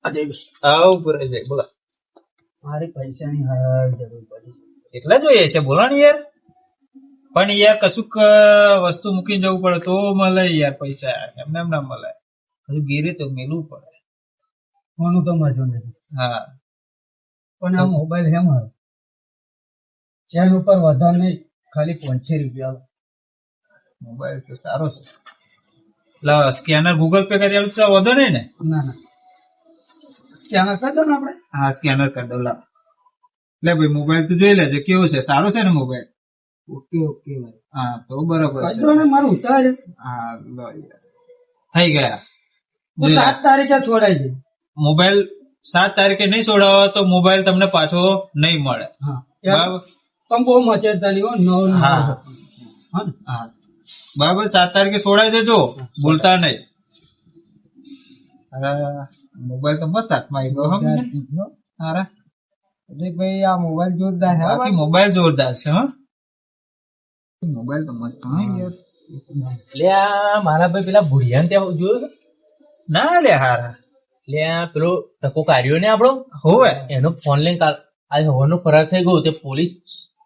આવ પુરાઈ બોલો. મારે પૈસાની હાલ જરૂર પડી છે. એટલા જોઈએ છે બોલો ને યાર. પણ યાર કશુંક વસ્તુ મૂકીને જવું પડે તો મળે યાર પૈસા. એમને એમ ના મળે. હજુ ગીરે તો મેલવું પડે. કોનું તો મજો નથી. હા પણ આ મોબાઈલ હે મારો, ચેન ઉપર વધારે નહીં, ખાલી 500 રૂપિયા. મોબાઈલ તો સારો છે. સ્કેનર ગૂગલ પે કરી આલું તો વધો નહીં ને? ના ના, સ્કેનર કરી દો ને આપણે. હા સ્કેનર કરી દો લાવ. લે ભાઈ મોબાઈલ તો જોઈ લેજે કેવો છે, સારો છે ને મોબાઈલ? ઓકે ઓકે ભાઈ, હા તો બરોબર કરી છે. દો ને, મારું ઉતાર. હા લો યાર. થઈ ગયા. તો 7 તારીખે છોડાઈ જાય. મોબાઈલ 7 તારીખે નહીં છોડાવો તો મોબાઈલ તમને પાછો નહીં મળે. હા બરાબર. પણ બહુ મચેરતા નહીં હો. નવ હા હા ને? હા બરાબર. 7 તારીખે છોડાઈ દેજો, ભૂલતા નહીં. મોબાઈલ તો મસ્ત હાથમાં આવી ગયો. હારા ભાઈ આ મોબાઈલ જોરદાર છે. બાકી મોબાઈલ જોરદાર છે. હા મોબાઈલ તો મસ્ત. લ્યા મારા ભાઈ પેલા ભુરિયાને ત્યાં જોયું ના લે હારા. લ્યા પેલો ટકો કાર્યો ને આપણો હોવે એનો ફોન લઈને આજ હવાનો ફરાર થઈ ગયો. તે પોલીસ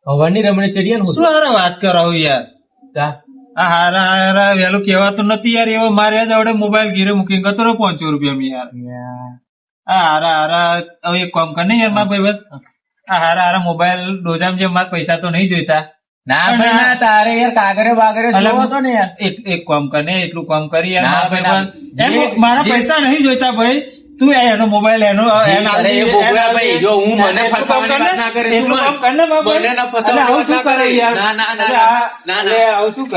હવાની રમણે ચડીએ ને શું હારા વાત કરાવો યાર. આ હારા હારા વેલું કહેવાતું નથી યાર. એવો મારે જ આવડે મોબાઈલ ઘીરે મૂકીને ગતો રહ્યો 500 રૂપિયા યાર. આ હારા હારા હવે એક કામ કર ને યાર મારા ભાઈ. આ હારા હારા મોબાઈલ ડોજામ જેમ મારા પૈસા તો નહીં જોઈતા. ના ભાઈ ના, તારે યાર કાગરે બાગરે જોવો તો ને યાર. એક કામ કર ને, એટલું કામ કરી યાર ના મારા ભાઈ, ભાઈ. મારા પૈસા નહીં જોઈતા ભાઈ. તું એનો મોબાઈલ એનો અરે એ બોગડા ભાઈ, જો હું મને ફસાવાની વાત ના કરે, તું મને ના ફસાવાની વાત ના કરે. ના ના ના ના ના. આવું શું કરે